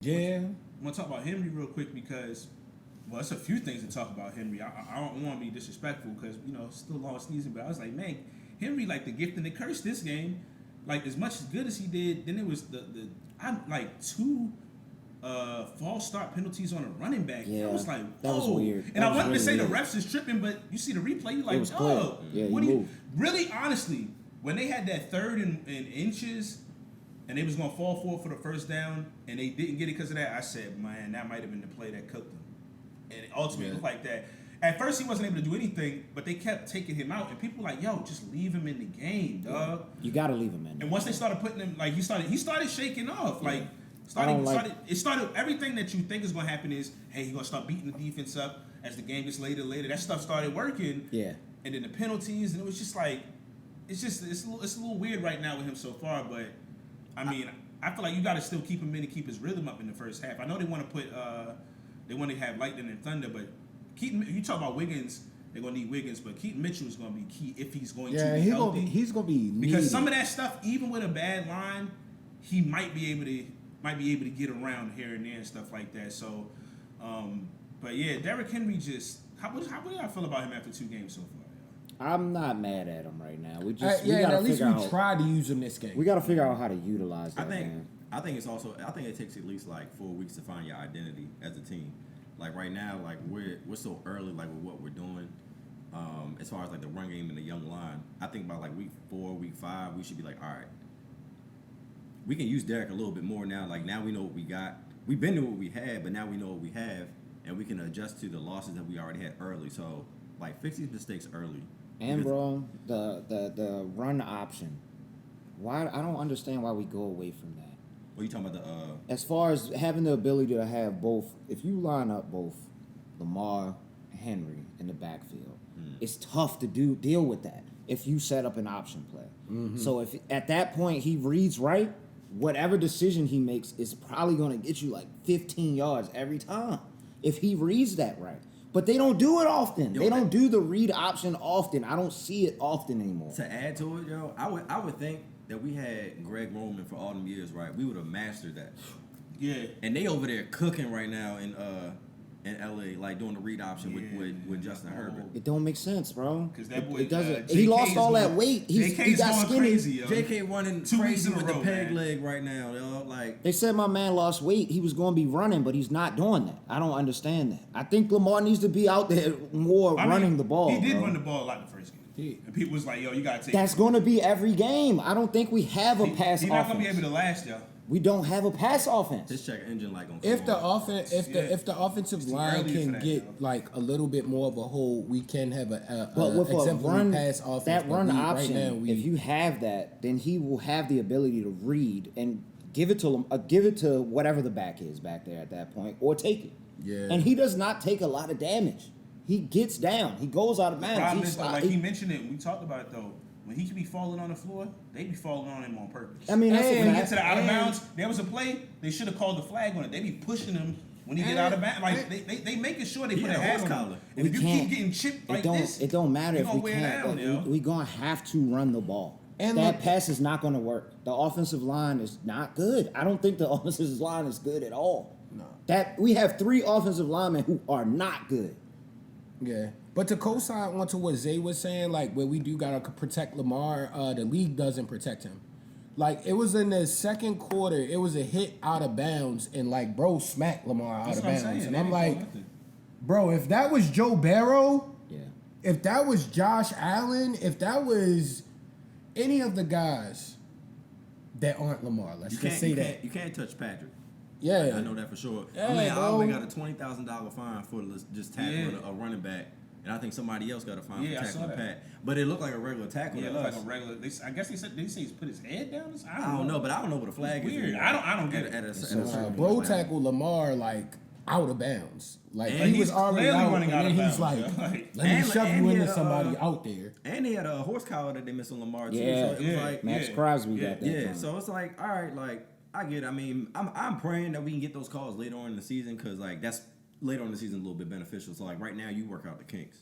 Yeah. I want to talk about Henry real quick because, well, it's a few things to talk about Henry. I don't want to be disrespectful because, it's still a long season, but I was like, man, Henry, like, the gift and the curse this game. Like, as much as good as he did, then it was I'm like two false start penalties on a running back. Yeah, I was like, whoa. that was weird. And I wanted really to say weird. the refs is tripping, but you see the replay, you're like, was clear. oh, Yeah, what he do you moved. really honestly, when they had that third and inches and they was gonna fall for it for the first down and they didn't get it because of that, I said, man, that might have been the play that cooked them. And it ultimately looked like that. At first he wasn't able to do anything, but they kept taking him out, and people were like, yo, just leave him in the game, dog. You gotta leave him in. And once they started putting him, like he started shaking off. Like it started everything that you think is gonna happen is, hey, he's gonna start beating the defense up as the game gets later. That stuff started working. Yeah. And then the penalties, and it was just like it's a little weird right now with him so far, but I mean, I feel like you gotta still keep him in and keep his rhythm up in the first half. I know they want to have lightning and thunder, but Keaton, you talk about Wiggins, they're gonna need Wiggins, but Keaton Mitchell is gonna be key if he's going to be healthy. He's gonna be needed. Because some of that stuff, even with a bad line, he might be able to get around here and there and stuff like that. So, but yeah, Derrick Henry just how do y'all feel about him after 2 games so far? I'm not mad at him right now. We at least we tried to use him this game. We got to figure out how to utilize that. I think it takes at least like 4 weeks to find your identity as a team. Like right now, like we're so early, like with what we're doing, as far as like the run game and the young line. I think about like week 4, week 5, we should be like, all right, we can use Derrick a little bit more now. Like now we know what we got. We've been to what we had, but now we know what we have, and we can adjust to the losses that we already had early. So like fix these mistakes early. And bro, the run option. Why I don't understand why we go away from that. What are you talking about? As far as having the ability to have both, if you line up both Lamar, Henry in the backfield, it's tough to deal with that if you set up an option play. Mm-hmm. So if at that point he reads right, whatever decision he makes is probably going to get you like 15 yards every time if he reads that right. But they don't do it often. They don't do the read option often. I don't see it often anymore. To add to it, yo, I would think that we had Greg Roman for all them years, right? We would have mastered that. Yeah. And they over there cooking right now in LA, like doing the read option with Justin Herbert. It don't make sense, bro. Because that boy, it doesn't. He lost all that weight. He got skinny. Crazy, yo. JK running 2 weeks crazy in a with row, the peg man. leg right now, yo. Like They said my man lost weight. He was going to be running, but he's not doing that. I don't understand that. I think Lamar needs to be out there more running the ball. He did bro. run the ball a lot the first game. And people was like, yo, you got to take That's going to be every game. I don't think we have a pass offense. He's not going to be able to last, y'all. We don't have a pass offense. this check engine like on. If the offensive line can get like a little bit more of a hold, we can have But with a run, pass offense. that run option, right now, if you have that, then he will have the ability to read and give it to whatever the back is back there at that point, or take it. Yeah. And he does not take a lot of damage. He gets down. He goes out of bounds. The problem is, like he mentioned it, we talked about it though. When he could be falling on the floor, they be falling on him on purpose. I mean, that's when a he fact. get to the out of bounds, there was a play. They should have called the flag on it. They be pushing him when he get out of bounds. Like they making sure they put a hat on him. And if you keep getting chipped like this, it don't matter if we can't. can't. We're gonna have to run the ball. And that pass is not gonna work. The offensive line is not good. I don't think the offensive line is good at all. No. That we have 3 offensive linemen who are not good. Yeah. But to co-sign onto what Zay was saying, like where we do gotta protect Lamar, the league doesn't protect him. Like it was in the second quarter, it was a hit out of bounds, and like bro smacked Lamar out of bounds, and I'm like, bro, if that was Joe Barrow, if that was Josh Allen, if that was any of the guys that aren't Lamar, let's just say that You can't touch Patrick. Yeah, I know that for sure. Yeah, I mean, I bro. only got a $20,000 fine for just tackling a running back. And I think somebody else got a fine for tackling Pat. But it looked like a regular tackle. Yeah, it looked like a regular. I guess did he say he put his head down? I don't know, but I don't know what a flag is. Weird. I don't get it. Bro tackled Lamar like out of bounds. Like and he was already out, running and out then of he's bounds, like, let me shove you into somebody out there. And he had a horse collar that they missed on Lamar too. Yeah, so it was like Max Crosby got that. Yeah, so it's like, all right, like I get it. I mean, I'm praying that we can get those calls later on in the season because like that's later on in the season a little bit beneficial. So like right now you work out the kinks.